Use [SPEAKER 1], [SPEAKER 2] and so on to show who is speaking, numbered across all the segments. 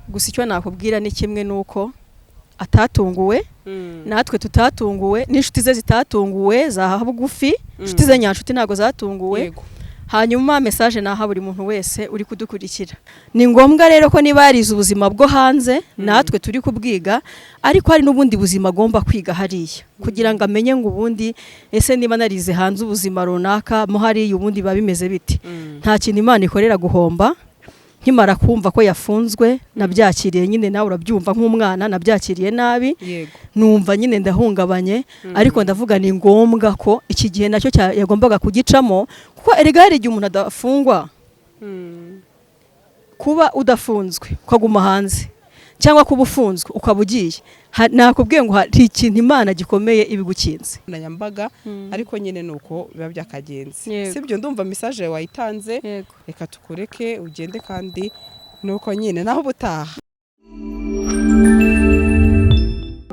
[SPEAKER 1] gusa icyo nakubwira ni kimwe nuko atatunguwe natwe tutatunguwe n'inshuti ze zitatunguwe za bugufi inshuti ze nyanshuti ntago zatunguwe hanyuma message naha buri muntu wese uri kudukurikira ni ngombwa rero ko niba yarize ubuzima bwo hanze natwe turi kubwiga ariko hari n'ubundi buzima agomba kwiga hariya kugira ngo amenye ngo ubundi ese niba narize hanze ubuzima runaka mo hari ubundi babimeze biti nta kintu Imana ikorera guhomba nkimara kumva ko yafunzwe nabyakiriye nyine nawe urabyumva nk'umwana nabyakiriye nabi numva nyine ndahungabanye ariko ndavuga ni ngombwa ko iki gihe nacyo yagombaga kugicamo kuko erega hari igihe umuntu adafungwa kuba udafunzwe ukaguma hanze cyangwa kuba ufunzwe ukaba ugiye nakubwiye ngo hari ikintu Imana gikomeye ibigukinze
[SPEAKER 2] nanyambaga ariko nyine nuko biba byakagenze sibyo ndumva message wayitanze reka tukureke ugende kandi nuko nyine naho butaha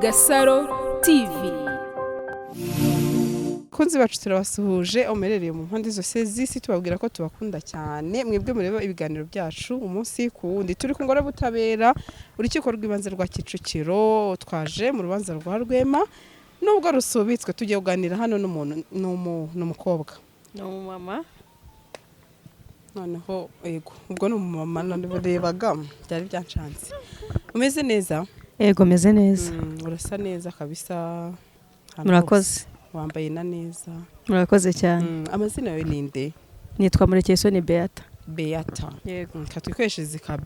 [SPEAKER 3] Gasaro TV
[SPEAKER 2] kunzi bacu turabasuhuje omerereye mu mpande zose z'isi tubabwira ko tubakunda cyane mwebwe mureba ibiganiro byacu umunsi ku wundi turi ku ngoro butabera urukiko rw'ibanze rwa Kicukiro twaje mu rubanza rwa Rwema nubwo rusubitswe tugiye kuganira hano n'umuntu n'umukobwa
[SPEAKER 1] n'umumama
[SPEAKER 2] noneho yego ubwo n'umumama none burebaga byari byancanze umeze neza
[SPEAKER 1] yego meze neza
[SPEAKER 2] urasa neza kabisa
[SPEAKER 1] murakoze
[SPEAKER 2] wambaye na neza
[SPEAKER 1] murakoze cyane
[SPEAKER 2] amazina yawe ninde
[SPEAKER 1] nitwa Murekesoni Beata
[SPEAKER 2] yego katwikoresheje ka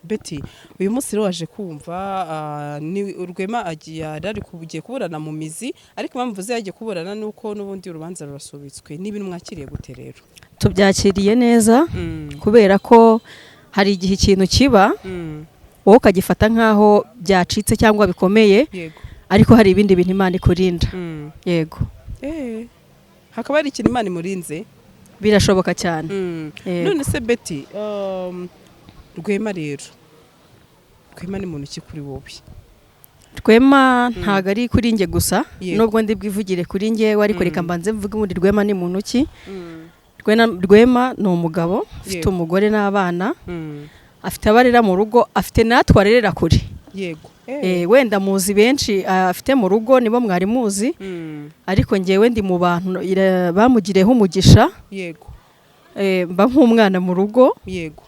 [SPEAKER 2] Betty uyu munsi waje kumva ni Rwema agiye ari kubugiye kuburana mu mizi ariko impamvu ze yagiye kuburana nuko nubundi urubanza rurasubitswe n'ibintu mwakiriye gute rero
[SPEAKER 1] tubyakiriye neza kubera ko hari igihe ikintu kiba wowe ukagifata nkaho byacitse cyangwa bikomeye ariko hari ibindi bintu Imana ikurinda yego
[SPEAKER 2] hakaba hari ikintu Imana imurinze
[SPEAKER 1] birashoboka cyane
[SPEAKER 2] none se Betty Rwema rero Rwema ni muntu ki kuri wowe
[SPEAKER 1] Rwema ntago ari kuri nge gusa nubwo ndi bwivugire kuri nge ariko reka mbanze mvuge muri Rwema ni muntu ki Rwema ni umugabo ufite umugore n'abana afite abarera mu rugo afite natwe arerera kure
[SPEAKER 2] yego
[SPEAKER 1] wenda muzi benshi afite mu rugo nibo mwari muzi ariko ngewe ndi mu bantu bamugireho umugisha
[SPEAKER 2] yego
[SPEAKER 1] mba nk'umwana mu rugo
[SPEAKER 2] yego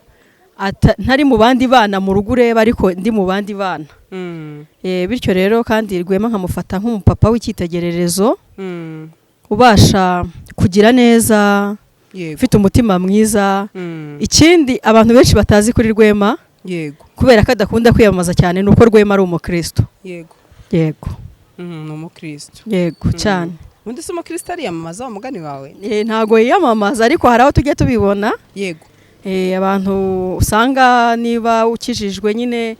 [SPEAKER 1] ntari mu bandi bana mu rugo ureba ariko ndi mu bandi bana bityo rero kandi Rwema nkamufata nk'umupapa w'icyitegererezo ubasha kugira neza ufite umutima mwiza ikindi abantu benshi batazi kuri Rwema
[SPEAKER 2] yego
[SPEAKER 1] kubera ko adakunda kwiyamamaza cyane nuko Rwema ari umukristo
[SPEAKER 2] yego
[SPEAKER 1] ni
[SPEAKER 2] umukristo
[SPEAKER 1] yego cyane
[SPEAKER 2] undi se umukristo ariyamamaza umugani wawe
[SPEAKER 1] ntago yiyamamaza ariko hari aho tujya tubibona
[SPEAKER 2] yego
[SPEAKER 1] abantu usanga niba ukijijwe nyine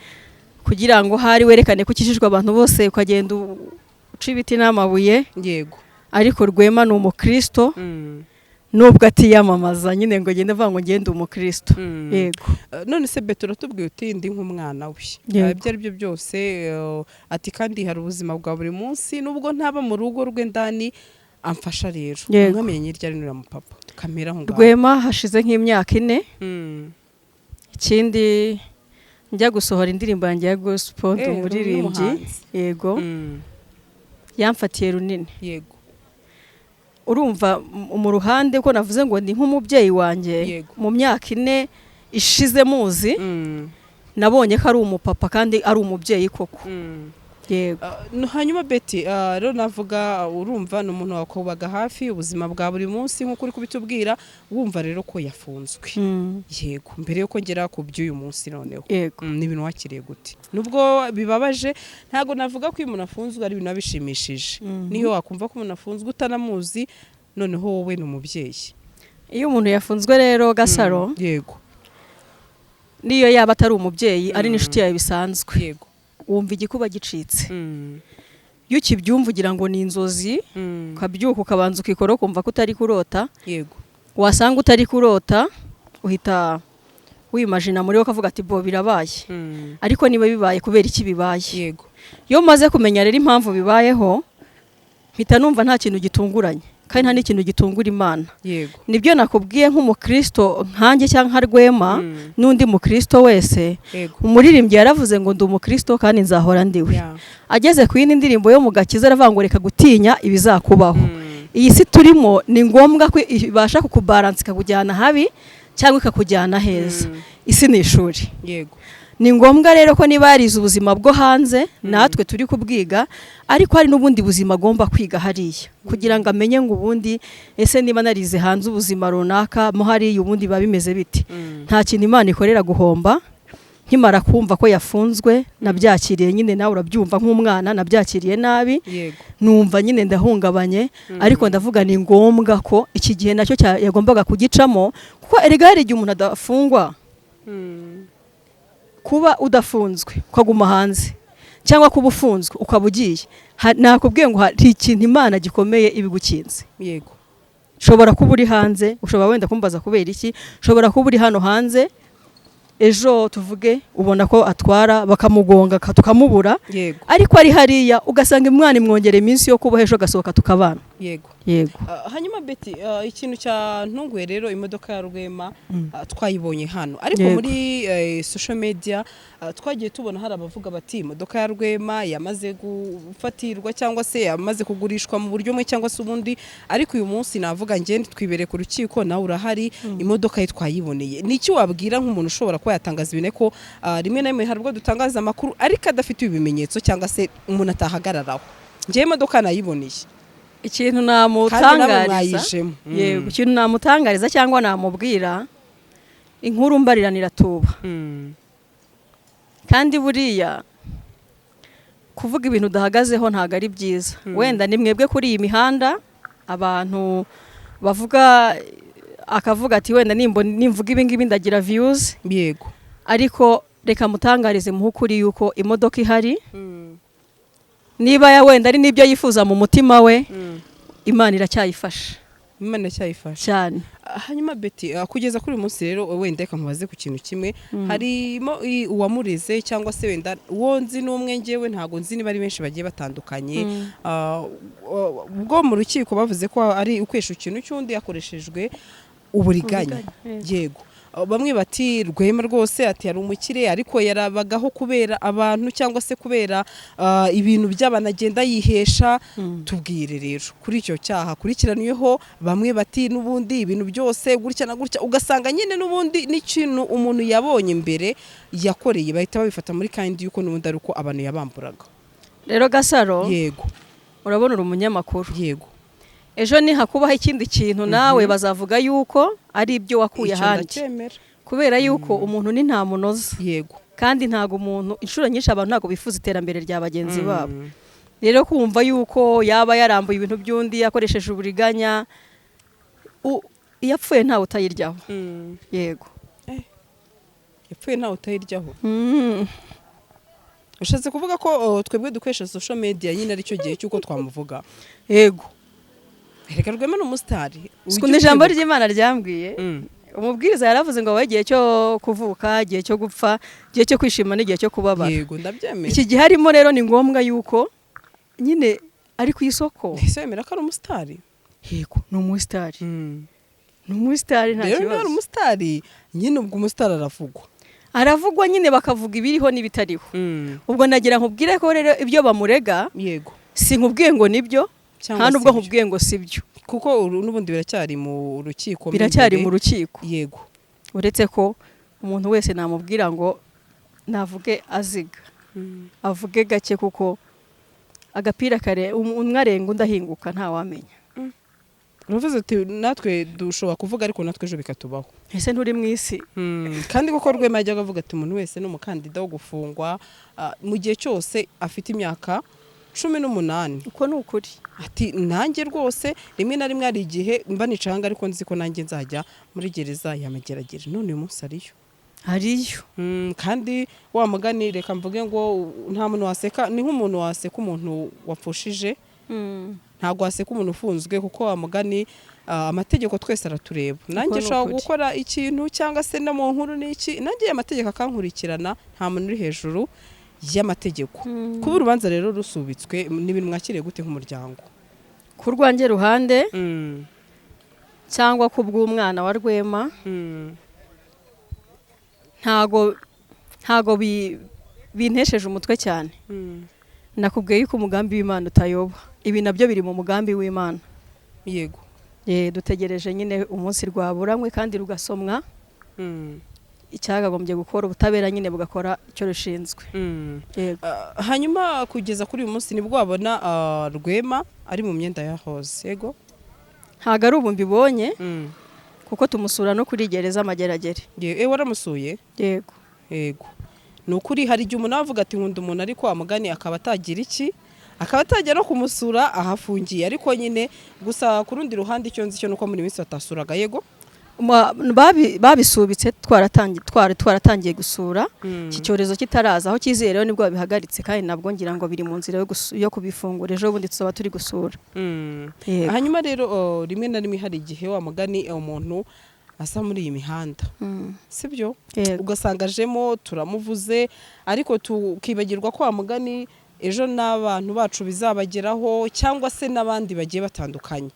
[SPEAKER 1] kugira ngo hari werekane ko ukijijwe abantu bose ukagenda uca ibiti n'amabuye
[SPEAKER 2] yego
[SPEAKER 1] ariko Rwema ni umukristo nubwo atiyamamaza nyine ngo agende avuga ngo ngende umukristo yego
[SPEAKER 2] none se Betty uratubwiye uti ndi nk'umwana we ibyo ari byo byose ati kandi hari ubuzima bwa buri munsi nubwo ntaba mu rugo rwe ndani amfasha rero mwamenye ryari nura mu papa kamera ngo
[SPEAKER 1] Rwema hashize nk'imyaka 4 ikindi njya gusohora indirimbo yanjye ya gospel umuririmbyi yego yamfatiye runini
[SPEAKER 2] yego
[SPEAKER 1] urumva mu ruhande ko navuze ngo ndi nk'umubyeyi wanjye mu myaka 4 ishize muzi nabonye ko ari umupapa kandi ari umubyeyi koko yego
[SPEAKER 2] hanyuma Betty rero navuga urumva no umuntu wakubaga hafi ubuzima bwa buri munsi nko kuri kubitubwira wumva rero ko yafunzwe yego mbere yo kongera ku by'uyu munsi noneho n'ibintu wakiriye gute nubwo bibabaje ntago navuga ko umuntu afunzwe ari ibintu bishimishije niyo wakumva ko umuntu afunzwe utanamuzi noneho wowe ni umubyeyi
[SPEAKER 1] iyo umuntu yafunzwe rero Gasaro
[SPEAKER 2] yego
[SPEAKER 1] niyo yaba atari umubyeyi ari n'inshuti yawe bisanzwe
[SPEAKER 2] yego
[SPEAKER 1] wumva igikuba gicitse iyo ukibyumva ugira ngo ni inzozi ukabyuka ukabanza ukikora kumva ko utari kurota
[SPEAKER 2] yego
[SPEAKER 1] wasanga utari kurota uhita wimagina muri wo kavuga ati bo birabaye ariko niba bibaye kubera iki bibaye
[SPEAKER 2] yego
[SPEAKER 1] iyo maze kumenya rero impamvu bibayeho mpita numva nta kintu gitunguranye kandi nta n'ikintu gitungura Imana.
[SPEAKER 2] Yego.
[SPEAKER 1] Nibyo nakubwiye nk'umukristo nkanjye cyangwa nka Rwema n'undi mukristo wese. Umuririmbyi yaravuze ngo ndi umukristo kandi nzahora ndiwe. Ageze ku yindi ndirimbo yo mu Gakiza aravuga ngo reka gutinya ibizakubaho. Iyi si turimo ni ngombwa ko ibasha kukubalance ikakujyana habi cyangwa ikakujyana heza. Isi ni ishuri.
[SPEAKER 2] Yego.
[SPEAKER 1] Ni ngombwa rero ko niba yarize ubuzima bwo hanze natwe turi kubwiga, ariko hari n'ubundi buzima agomba kwiga hariya kugira ngo amenye ngo ubundi ese niba narize hanze ubuzima runaka mo hariya ubundi biba bimeze biti. Nta kintu Imana ikorera guhomba. Nkimara kumva ko yafunzwe nabyakiriye nyine, nawe urabyumva nk'umwana, nabyakiriye nabi. Numva nyine ndahungabanye, ariko ndavuga ni ngombwa ko iki gihe nacyo yagombaga kugicamo, kuko erega hari igihe umuntu adafungwa. Kuba udafunzwe ukaguma hanze cyangwa kuba ufunzwe ukaba ugiye, nakubwiye ngo hari ikintu Imana gikomeye ibigukinze.
[SPEAKER 2] Yego.
[SPEAKER 1] Ushobora kuba uri hanze, ushobora wenda kumbaza kubera iki, ushobora kuba uri hano hanze, ejo tuvuge ubona ko atwara bakamugonga tukamubura.
[SPEAKER 2] Yego.
[SPEAKER 1] Ariko ari hariya ugasanga Imwana imwongera iminsi yo kubaho, ejo agasohoka tukabana.
[SPEAKER 2] Yego.
[SPEAKER 1] Yego.
[SPEAKER 2] Hanyuma Betty, ikintu cya ntunguye rero imodoka ya Rwema twayibonye hano, ariko muri social media twagiye tubona hari abavuga bati imodoka ya Rwema yamaze gufatirwa cyangwa se yamaze kugurishwa mu buryo bumwe cyangwa se ubundi, ariko uyu munsi navuga ngende twibere ku rukiko nawe urahari, imodoka ye twayiboneye. Niki wabwira nk'umuntu ushobora kuba yatangaza ibine ko rimwe na rimwe hari ubwo dutangaza amakuru ariko adafite ibimenyetso cyangwa se umuntu atahagararaho? Ngiye imodoka nayiboneye.
[SPEAKER 1] Ikintu namutangariza, yego, ikintu namutangariza cyangwa namubwira, inkuru mbariranira tuba. Kandi buriya kuvuga ibintu udahagazeho ntago ari byiza. Wenda ni mwebwe kuri iyi mihanda abantu bavuga, akavuga ati wenda nimvuga ibi ngibi ndagira views.
[SPEAKER 2] Yego.
[SPEAKER 1] Ariko reka mutangarize muhukuri yuko imodoka ihari. Niba ya wenda ari nibyo yifuza mu mutima we, Imana iracyayifasha.
[SPEAKER 2] Imana iracyayifasha
[SPEAKER 1] cyane.
[SPEAKER 2] Hanyuma Betty, kugeza kuri uyu munsi rero wenda reka mubaze ku kintu kimwe, harimo uwamureze cyangwa se wenda uwo nzi n'umwe ngewe ntago nzi niba ari benshi bagiye batandukanye. Ubwo mu rukiko bavuze ko ari ukwesha ikintu cy'undi yakoreshejwe uburiganya. Yego. Bamwe bati Rwema rwose ati yari umukire ariko yarabagaho kubera abantu cyangwa se kubera ibintu by'abanagenda yihesha. Tubwire rero kuri icyo cyaha kurikiraniyeho. Bamwe bati n'ubundi ibintu byose gutya na gutya, ugasanga nyine n'ubundi n'ikintu umuntu yabonye imbere yakoreye bahita babifata muri kandi yuko n'ubundi ari uko abantu yabamburaga.
[SPEAKER 1] Rero Gasaro,
[SPEAKER 2] yego,
[SPEAKER 1] urabona uri umunyamakuru.
[SPEAKER 2] Yego.
[SPEAKER 1] Ejo ni hakubaho ikindi kintu nawe bazavuga yuko ari ibyo wakuye ahandi, kubera yuko umuntu ni nta munoza.
[SPEAKER 2] Yego.
[SPEAKER 1] Kandi ntago umuntu inshuro nyinshi abantu ntago bifuza iterambere rya bagenzi babo. Rero kumva yuko yaba yarambuye ibintu by'undi yakoresheje uburiganya, yapfuye ntawe utayiryaho. Yego.
[SPEAKER 2] Yapfuye ntawe utayiryaho. Ushatse kuvuga ko twebwe dukoresha social media nyine ari cyo gihe cyuko twamuvuga.
[SPEAKER 1] Yego.
[SPEAKER 2] Reka Rwema n'umusitari.
[SPEAKER 1] Sikunda ijambo ry'Imana ryambwiye. Umubwiriza yaravuze ngo wagiye cyo kuvuka, gihe cyo gupfa, gihe cyo kwishima n'igihe cyo kubabara.
[SPEAKER 2] Yego, ndabyemera.
[SPEAKER 1] Iki gihe harimo rero ni ngombwa yuko nyine ari ku isoko.
[SPEAKER 2] Ese wemera ko ari umusitari?
[SPEAKER 1] Yego, ni umusitari. Ni umusitari nta kibazo.
[SPEAKER 2] Rero ni umusitari, nyine ubwo umusitari aravugwa.
[SPEAKER 1] Aravugwa nyine bakavuga ibiriho n'ibitariho. Ubwo nagira nkubwire ko rero ibyo bamurega,
[SPEAKER 2] yego,
[SPEAKER 1] si nkubwiye ngo nibyo, nta nubwo nkubwiye ngo sibyo.
[SPEAKER 2] Kuko n'ubundi biracyari mu rukiko.
[SPEAKER 1] Biracyari mu rukiko.
[SPEAKER 2] Yego.
[SPEAKER 1] Uretse ko umuntu wese namubwira ngo navuge aziga. Avuge gake kuko agapira kare umwarenga undahinguka nta wamenya.
[SPEAKER 2] Uruvuze ati natwe dushobora kuvuga ariko natwe ejo bikatubaho.
[SPEAKER 1] Ese nturi mu isi.
[SPEAKER 2] Kandi koko Rwema yajyaga avuga ati umuntu wese n'umukandida wo gufungwa mu gihe cyose afite imyaka 18.
[SPEAKER 1] Uko ni ukuri.
[SPEAKER 2] Ati nanjye rwose rimwe na rimwe ari igihe mba nicanga ariko nzi ko nanjye nzajya muri gereza yamageragere. None uyu munsi hariyo. Kandi wa mugani reka mvuge ngo nta muntu waseka, ni nk'umuntu waseka umuntu wapfushije. Ntago waseka umuntu ufunzwe kuko wa mugani amategeko twese aratureba. Nanjye nshaka gukora ikintu cyangwa se no mu nkuru n'iki, nanjye amategeko akankurikirana, nta muntu uri hejuru y'amategeko. Kuba urubanza rero rusubitswe n'ibintu mwakiriye gute nk'umuryango?
[SPEAKER 1] ku rwanjye ruhande cyangwa ku bw'umwana wa Rwema ntago bintesheje umutwe cyane. Nakubwiye yuko umugambi w'Imana utayoba, ibi nabyo biri mu mugambi w'Imana.
[SPEAKER 2] Yego.
[SPEAKER 1] Dutegereje nyine umunsi rwaburanywe kandi rugasomwa, icyagagombye gukora ubutabera nyine bugakora icyo rushinzwe.
[SPEAKER 2] Hanyuma kugeza kuri uyu munsi nibwo wabona Rwema ari mu myenda ya Rose. Yego.
[SPEAKER 1] Ntago ari ubu mbibonye kuko tumusura no kuri gereza Mageragere.
[SPEAKER 2] Waramusuye?
[SPEAKER 1] Yego.
[SPEAKER 2] Yego. Nukuri hari igihe umuntu avuga ati nkunda umuntu ariko amugani akaba atagira iki, akaba atajya no kumusura ahafungiye, ariko nyine gusa ku rundi ruhande icyo nzi cyo nuko muri minsi batasuraga. Yego. Babisubitse twaratangiye gusura iki cyorezo kitaraza, aho kizeye rero nibwo babihagaritse, kandi nabwo ngira ngo biri mu nzira yo kubifungura, ejo bundi tuzaba turi gusura. Hanyuma rero rimwe na rimwe hari igihe wa mugani umuntu asa muri iyi mihanda, sibyo? Ugasanga ajemo turamuvuze, ariko tukibagirwa ko wa mugani ejo n'abantu bacu bizabageraho, cyangwa se n'abandi bagiye batandukanye.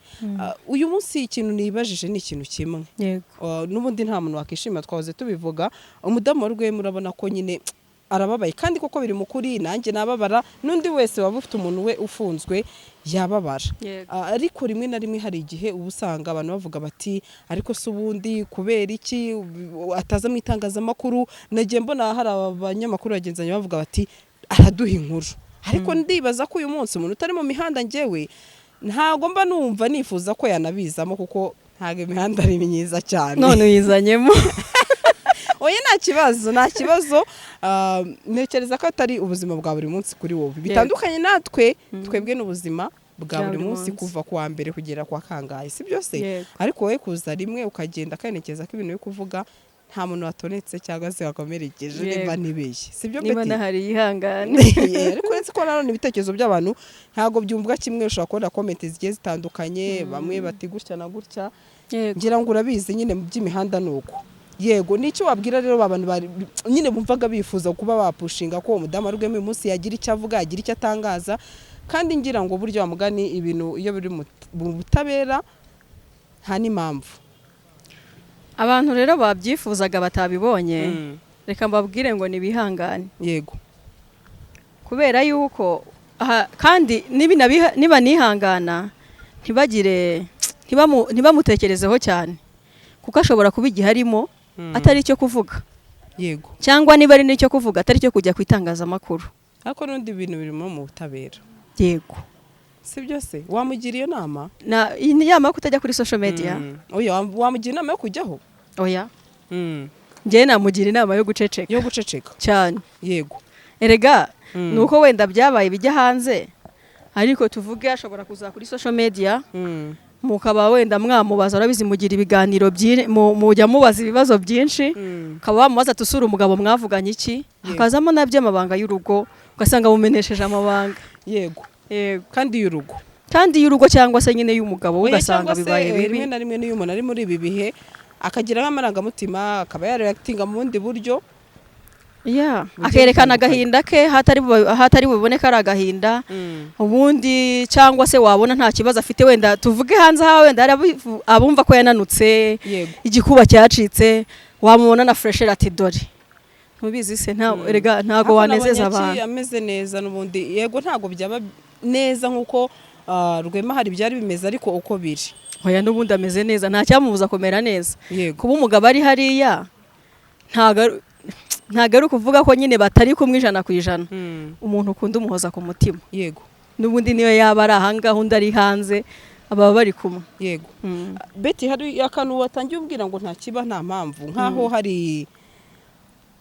[SPEAKER 2] Uyu munsi ikintu nibajije ni ikintu kimwe. N'ubundi nta muntu wakishima, twahoze tubivuga, umudamu wa Rwema urabona ko nyine arababaye, kandi koko biri mu kuri, nanjye nababara, n'undi wese waba ufite umuntu we ufunzwe yababara. Ariko rimwe na rimwe hari igihe uba usanga abantu bavuga bati ariko se ubundi kubera iki ataza mu itangazamakuru? Nagiye mbona hari abanyamakuru bagenzanya bavuga bati araduha inkuru, ariko ndibaza ko uyu munsi umuntu utari mu mihanda njyewe ntago mba numva nifuza ko yanabizamo, kuko ntago imihanda ari myiza cyane.
[SPEAKER 1] None uyizanyemo.
[SPEAKER 2] Oya nta kibazo, ntekereza ko atari ubuzima bwa buri munsi kuri wowe, bitandukanye natwe twebwe n'ubuzima bwa buri munsi kuva kuwa mbere kugera kwa kangahe, si byose? Ariko wowe kuza rimwe ukagenda kanekeza ko ibintu yo kuvuga nta muntu watonetse cyangwa se wakomerekeje, niba nibeshye, si byo
[SPEAKER 1] Betty? Niba nahari yihangane.
[SPEAKER 2] Ariko uretse ko nanone ibitekerezo by'abantu ntago byumvwa kimwe, ushobora kubona comment zigiye zitandukanye, bamwe bati gutya na gutya. Ngira ngo urabizi nyine mu by'imihanda nuko. Yego, nicyo wabwira rero abantu nyine bumvaga bifuza kuba bapushinga ko umudamu wa Rwema uyu munsi yagira icyo avuga, yagira icyo atangaza, kandi ngira ngo buryo wamugani ibintu iyo biri mu butabera nta n'impamvu.
[SPEAKER 1] Abantu rero babyifuzaga batabibonye, reka mbabwire ngo nibihangane.
[SPEAKER 2] Yego.
[SPEAKER 1] Kubera yuko kandi niba nihangana ntibamutekerezeho cyane, kuko ashobora kuba igiharimo atari icyo kuvuga.
[SPEAKER 2] Yego.
[SPEAKER 1] Cyangwa niba ari n'icyo kuvuga atari cyo kujya ku itangazamakuru.
[SPEAKER 2] Ariko n'undi bintu birimo mu butabera.
[SPEAKER 1] Yego.
[SPEAKER 2] Si byose wamugira iyo nama?
[SPEAKER 1] Inama yo kutajya kuri social media.
[SPEAKER 2] Oya, wamugira inama yo kujyaho?
[SPEAKER 1] Oya. Njye namugira inama yo guceceka.
[SPEAKER 2] Yo guceceka
[SPEAKER 1] cyane.
[SPEAKER 2] Yego.
[SPEAKER 1] Erega nuko wenda byabaye bijya hanze, ariko tuvuge ashobora kuza kuri social media, mukaba wenda mwamubaza, urabizi mugira ibiganiro mujya mubaza ibibazo byinshi, ukaba wamubaza tusura umugabo mwavuganye iki, hakazamo nabyo amabanga y'urugo, ugasanga mumenesheje amabanga.
[SPEAKER 2] Yego. Kandi y'urugo
[SPEAKER 1] cyangwa se nyine y'umugabo, ugasanga bibaye bibi.
[SPEAKER 2] Rimwe na rimwe niyo umuntu ari muri ibi bihe akagira nk'amarangamutima, akaba yareactinga mu bundi buryo, akerekana agahinda ke hatari buboneka ari agahinda, ubundi cyangwa se wabona nta kibazo afite, wenda tuvuge hanze hawe wenda abumva ko yananutse, igikuba cyacitse, wamubona na fresher ati dore. Ntubizi se ntago wanezeza abantu. Ameze neza n'ubundi, yego ntago byaba neza nkuko Rwema hari byari bimeze, ariko uko biri.
[SPEAKER 1] Oya, n'ubundi ameze neza, nta cyamubuza kumera neza. Kuba umugabo ari hariya ntago ari kuvuga ko nyine batari kumwe 100%. Umuntu ukunda umuhoza ku mutima.
[SPEAKER 2] Yego.
[SPEAKER 1] N'ubundi niyo yaba ari ahangaha undi ari hanze, ababa bari kumwe.
[SPEAKER 2] Yego. Betty, hari akantu watangiye ubwira ngo nta kiba nta mpamvu, nkaho hari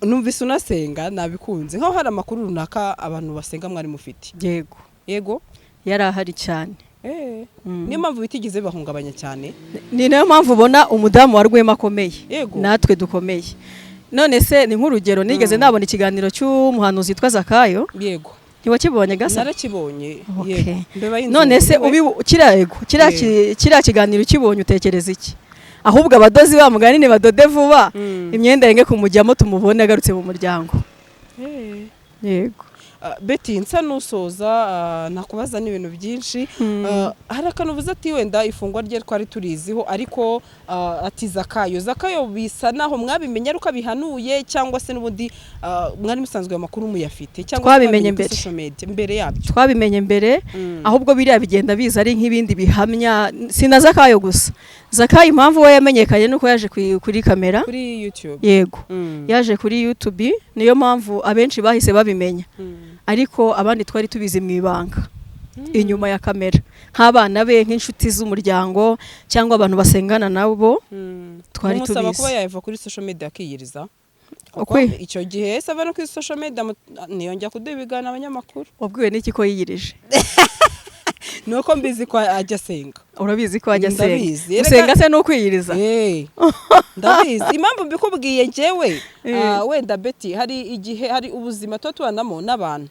[SPEAKER 2] numvise unasenga, nabikunze nkaho hari amakuru runaka abantu basenga mwari mufite.
[SPEAKER 1] Yego.
[SPEAKER 2] Yego.
[SPEAKER 1] Yari ahari cyane.
[SPEAKER 2] Niyo mpamvu bitigeze bahungabanya cyane.
[SPEAKER 1] Ni nayo mpamvu ubona umudamu wa Rwema akomeye, natwe dukomeye. None se ni nk'urugero, nigeze nabona ikiganiro cy'umuhanuzi witwa Zakayo.
[SPEAKER 2] Yego.
[SPEAKER 1] Ntiwakibonye gasa?
[SPEAKER 2] Narakibonye. Yego.
[SPEAKER 1] None se kiriya kiganiro ukibonye utekereza iki? Ahubwo abadozi bamugani ni badode vuba, imyenda yenge kumujyamo tumubone agarutse mu muryango. yego.
[SPEAKER 2] Betty nsa nusoza nakubaza n'ibintu byinshi. Hari akantu uvuze ati wenda ifungwa rye twari turiziho ariko ati Zakayo bisa naho mwabimenya ruko bihanuye cyangwa se n'ubundi mwari musanzwe amakuru muyafite cyangwa
[SPEAKER 1] twabimenye
[SPEAKER 2] mbere yabyo
[SPEAKER 1] twabimenye mbere ahubwo biriya bigenda biza ari nk'ibindi bihamya sina Zakayo gusa. Zakayo impamvu we yamenyekanye nuko yaje kuri kamera
[SPEAKER 2] kuri YouTube.
[SPEAKER 1] Yego yaje kuri YouTube niyo mpamvu abenshi bahise babimenya. Ariko abandi twari tubizi mu ibanga inyuma ya kamera nk'abana be nk'inshuti z'umuryango cyangwa abantu basengana nabo twari tubizi.
[SPEAKER 2] Umusaba kuba yava kuri social media akiyiriza icyo gihe sava no kuri social media niyongera kudubigana abanyamakuru.
[SPEAKER 1] Wabwiwe n'iki ko yiyirije?
[SPEAKER 2] Nuko mbizi ko ajya senga.
[SPEAKER 1] Urabizi ko ajya senga? Usenga se no kwiyiriza?
[SPEAKER 2] Ndabizi impamvu mbikubwiye njyewe wenda Betty hari igihe hari ubuzima tubanamo n'abantu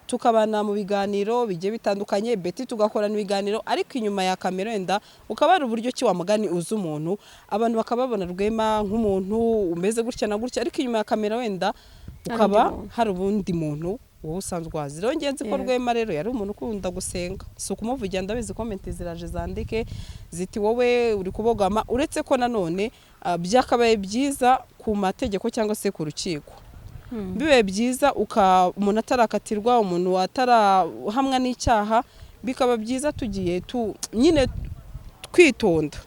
[SPEAKER 2] tukabana mu biganiro bigiye bitandukanye Betty tugakorana ibiganiro ariko inyuma ya kamera wenda ukabara uburyo ki wa mugani uzi umuntu abantu bakababona Rwema nk'umuntu umeze gutya na gutya ariko inyuma ya kamera wenda ukaba hari ubundi muntu wowe usanzwe wazi. Rero ngenzi ko Rwema rero yari umuntu ukunda gusenga so kumuvugira ndabizi comment ziraje zandike ziti wowe uri kubogama uretse ko nanone byakabaye byiza ku mategeko cyangwa se ku rukiko bibe byiza umuntu atarakatirwa umuntu atarahamwa n'icyaha bikaba byiza tugiye nyine twitonda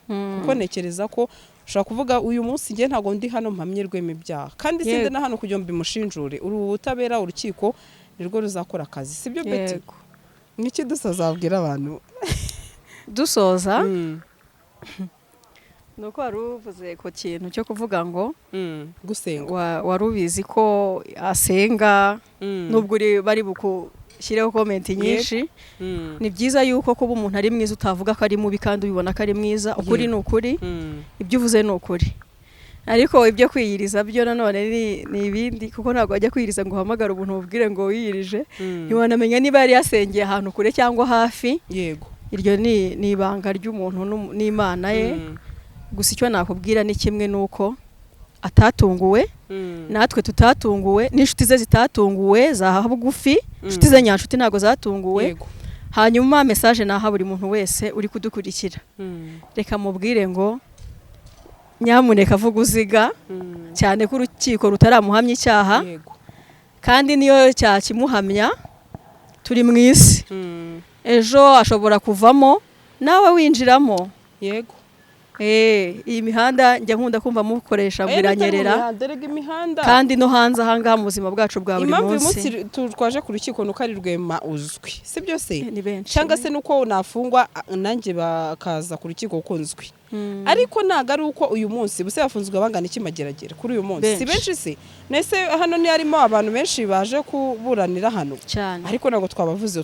[SPEAKER 2] kuko nekereza ko ushaka kuvuga uyu munsi ngiye ntago ndi hano mpamye Rwema ibyaha kandi sinde na hano kujya mbimushinjure ubutabera urukiko nirwo ruzakora akazi sibyo Betty? Niki dusazabwira abantu
[SPEAKER 1] dusoza nuko waruvuze ko kintu cyo kuvuga ngo
[SPEAKER 2] gusenga
[SPEAKER 1] warubizi ko asenga nubwo bari bukushyireho comment nyinshi. Ni byiza yuko kuba umuntu ari mwiza utavuga ko ari mubi kandi ubibona ko ari mwiza ukuri ni ukuri ibyo uvuze ni ukuri ariko ibyo kwiyiriza byo nanone ni ibindi kuko ntabwo wajya kwiyiriza ngo uhamagare umuntu ubwire ngo wiyirije ntiwanamenya niba yari yasengeye ahantu kure cyangwa hafi.
[SPEAKER 2] Yego
[SPEAKER 1] iryo ni ibanga ry'umuntu n'Imana ye. Gusa icyo nakubwira ni kimwe nuko atatunguwe natwe tutatunguwe n'inshuti ze zitatunguwe za bugufi inshuti ze nyanshuti ntago zatunguwe. Hanyuma message naha buri muntu wese uri kudukurikira reka mubwire ngo nyamuneka avuga uziga cyane ko urukiko rutaramuhamya icyaha kandi niyo cyakimuhamya turi mu isi ejo ashobora kuvamo nawe winjiramo.
[SPEAKER 2] Yego
[SPEAKER 1] iyi mihanda njya nkunda kumva mukoresha biranyerera kandi no hanze ahangaha mu buzima bwacu bwa buri munsi.
[SPEAKER 2] Impamvu twaje ku rukiko nuko ari Rwema uzwi sibyo se cyangwa se nuko nafungwa nanjye bakaza ku rukiko ukunzwi ariko ntago ari uko uyu munsi buse yafunzwe bangana iki mageragere kuri uyu munsi si benshi se nese hano ni harimo abantu benshi baje kuburanira hano ariko ntago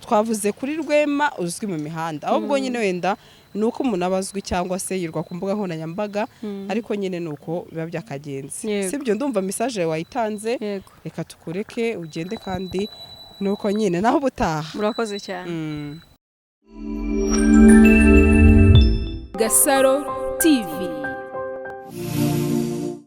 [SPEAKER 2] twavuze kuri Rwema uzwi mu mihanda ahubwo nyine wenda nuko umuntu abazwi cyangwa se yirwa ku mbuga nkoranyambaga ariko nyine nuko biba byakagenze sibyo ndumva message wayitanze reka tukureke ugende kandi nuko nyine naho butaha.
[SPEAKER 1] Murakoze cyane.
[SPEAKER 3] Gasaro TV.